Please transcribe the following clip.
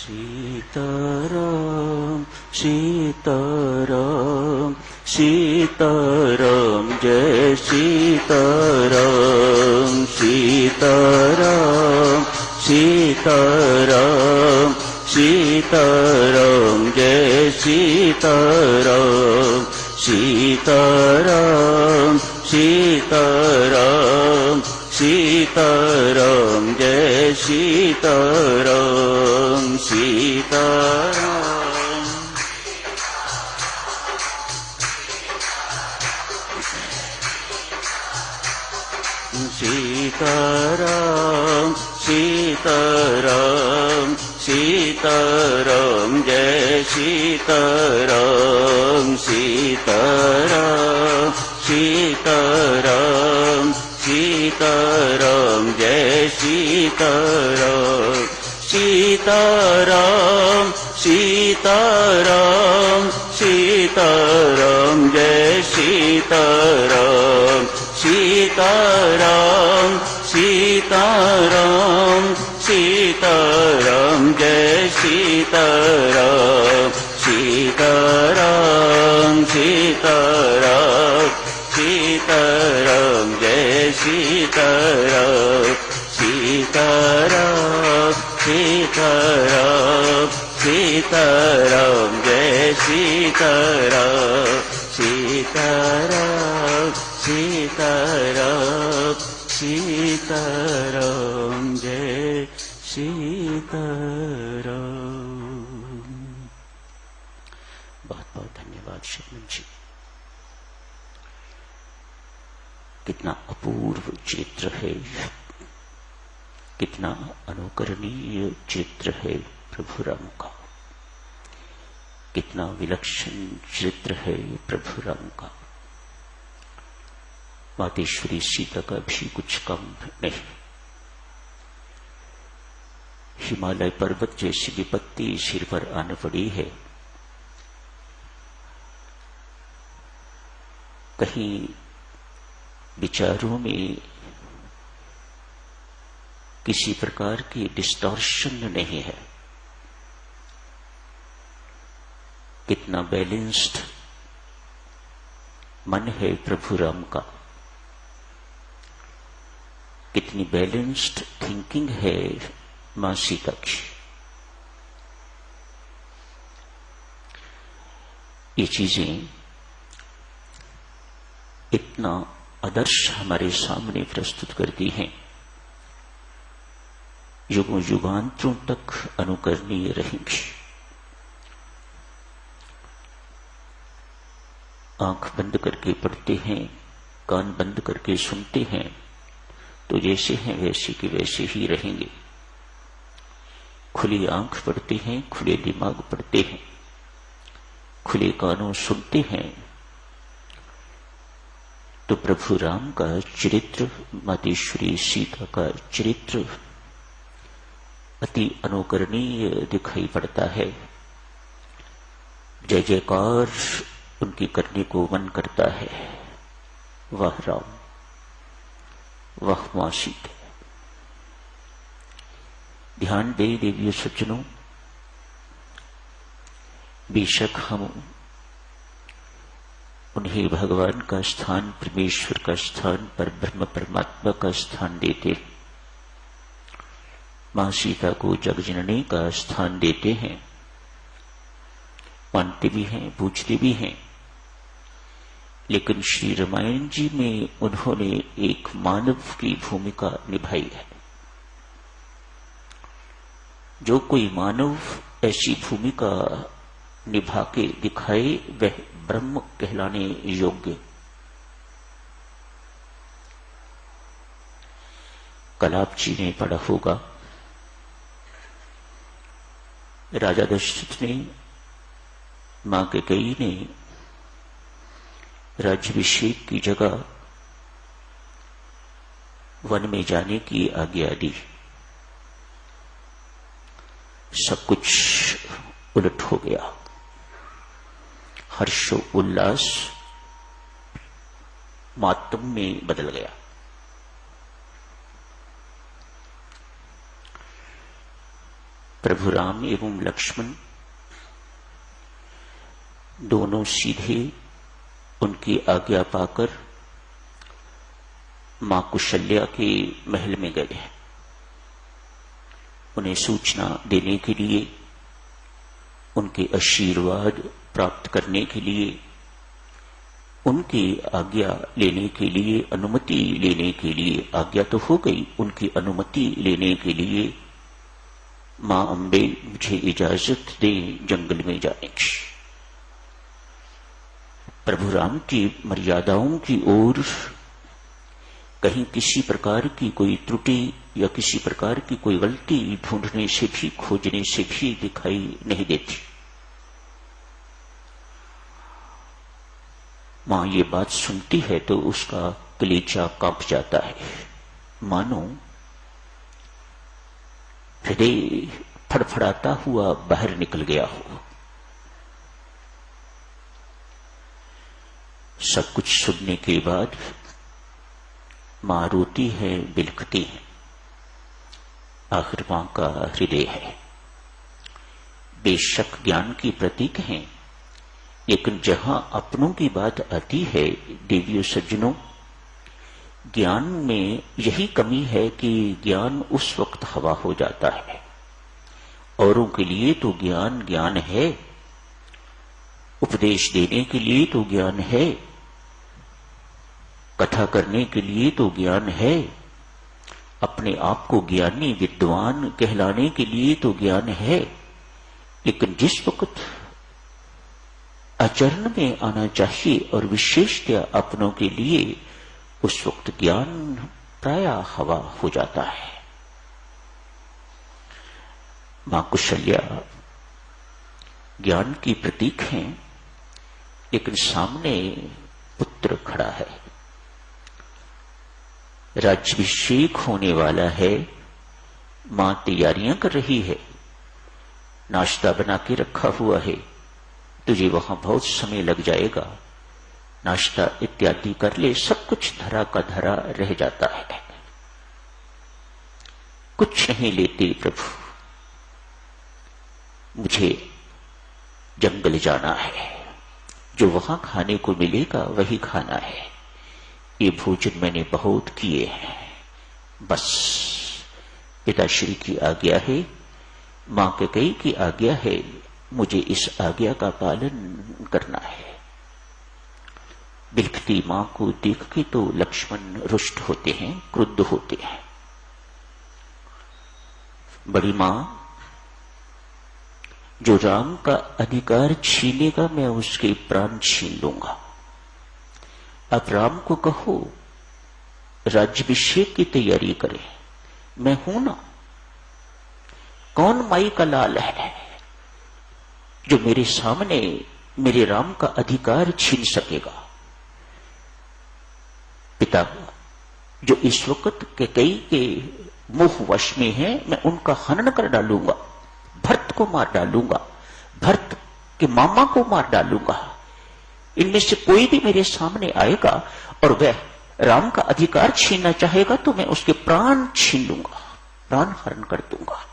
सीताराम सीताराम सीताराम जय सीताराम सीताराम सीताराम सीताराम जय सीताराम सीताराम सीताराम सीताराम जय सीताराम सीताराम सीताराम सीताराम सीताराम जय सीताराम सीताराम सीताराम सीताराम जय सीताराम सीताराम सीताराम सीताराम जय सीताराम सीताराम सीताराम सीताराम जय सीताराम सीताराम सीताराम सीताराम जय सीताराम सीताराम सीताराम सीताराम जय सीताराम सीताराम सीताराम सीताराम जय सीताराम। बहुत बहुत धन्यवाद शर्मन जी। कितना अपूर्व चित्र है, कितना अनुकरणीय चित्र है प्रभु राम का, कितना विलक्षण चित्र है प्रभु राम का। मातेश्वरी सीता का भी कुछ कम नहीं। हिमालय पर्वत जैसी विपत्ति सिर पर आने पड़ी है, कहीं विचारों में किसी प्रकार की डिस्टॉर्शन नहीं है। कितना बैलेंस्ड मन है प्रभु राम का, कितनी बैलेंस्ड थिंकिंग है मां सीता की। ये चीजें इतना आदर्श हमारे सामने प्रस्तुत करती हैं, युगों युगांतरों तक अनुकरणीय रहेंगी। आंख बंद करके पढ़ते हैं, कान बंद करके सुनते हैं, तो जैसे हैं वैसे के वैसे ही रहेंगे। खुली आंख पढ़ते हैं, खुले दिमाग पढ़ते हैं, खुले कानों सुनते हैं, तो प्रभु राम का चरित्र, मातेश्वरी सीता का चरित्र अति अनुकरणीय दिखाई पड़ता है। जय जयकार उनकी करने को मन करता है। वाह राम, वाह मां सीता। ध्यान दे देवियों सज्जनों, बेशक हम उन्हें भगवान का स्थान, परमेश्वर का स्थान, पर ब्रह्म परमात्मा का स्थान देते, मां सीता को जगजननी का स्थान देते हैं, मानते भी हैं, पूछते भी हैं। लेकिन श्री रामायण जी में उन्होंने एक मानव की भूमिका निभाई है। जो कोई मानव ऐसी भूमिका निभा के दिखाए वह ब्रह्म कहलाने योग्य। कल आप जी ने पढ़ा होगा, राजा दशरथ ने, मां कैकेयी ने राज्याभिषेक की जगह वन में जाने की आज्ञा दी। सब कुछ उलट हो गया। हर्ष उल्लास मातम में बदल गया। प्रभु राम एवं लक्ष्मण दोनों सीधे उनकी आज्ञा पाकर मां कुशल्या के महल में गए। उन्हें सूचना देने के लिए, उनके आशीर्वाद प्राप्त करने के लिए, उनकी आज्ञा लेने के लिए, अनुमति लेने के लिए, आज्ञा तो हो गई, उनकी अनुमति लेने के लिए मां अम्बे मुझे इजाजत दें जंगल में जाने की। प्रभु राम की मर्यादाओं की ओर कहीं किसी प्रकार की कोई त्रुटि या किसी प्रकार की कोई गलती ढूंढने से भी, खोजने से भी दिखाई नहीं देती। मां ये बात सुनती है तो उसका कलेजा कांप जाता है, मानो हृदय फड़फड़ाता हुआ बाहर निकल गया हो। सब कुछ सुनने के बाद मां रोती है, बिलखती है। आखिर मां का हृदय है। बेशक ज्ञान की प्रतीक है, लेकिन जहां अपनों की बात आती है देवियों सज्जनों, ज्ञान में यही कमी है कि ज्ञान उस वक्त हवा हो जाता है। औरों के लिए तो ज्ञान ज्ञान है, उपदेश देने के लिए तो ज्ञान है, कथा करने के लिए तो ज्ञान है, अपने आप को ज्ञानी विद्वान कहलाने के लिए तो ज्ञान है, लेकिन जिस वक्त आचरण में आना चाहिए और विशेषतया अपनों के लिए, उस वक्त ज्ञान प्रायः हवा हो जाता है। मां कुशल्या ज्ञान की प्रतीक हैं, लेकिन सामने पुत्र खड़ा है, राज्याभिषेक होने वाला है। मां तैयारियां कर रही है, नाश्ता बना के रखा हुआ है, तुझे वहां बहुत समय लग जाएगा, नाश्ता इत्यादि कर ले। सब कुछ धरा का धरा रह जाता है, कुछ नहीं लेते प्रभु, मुझे जंगल जाना है, जो वहां खाने को मिलेगा वही खाना है, ये भोजन मैंने बहुत किए हैं, बस पिताश्री की आज्ञा है, मां कैकेयी की आज्ञा है, मुझे इस आज्ञा का पालन करना है। बिलखती मां को देख के तो लक्ष्मण रुष्ट होते हैं, क्रुद्ध होते हैं। बड़ी मां, जो राम का अधिकार छीनेगा मैं उसके प्राण छीन लूंगा। अब राम को कहो राज्याभिषेक की तैयारी करे, मैं हूं ना। कौन माई का लाल है जो मेरे सामने मेरे राम का अधिकार छीन सकेगा? पिता जो इस वक्त कैकेयी के मोह वश में है, मैं उनका हनन कर डालूंगा, भरत को मार डालूंगा, भरत के मामा को मार डालूंगा। इनमें से कोई भी मेरे सामने आएगा और वह राम का अधिकार छीनना चाहेगा तो मैं उसके प्राण छीन लूंगा, प्राण हरण कर दूंगा।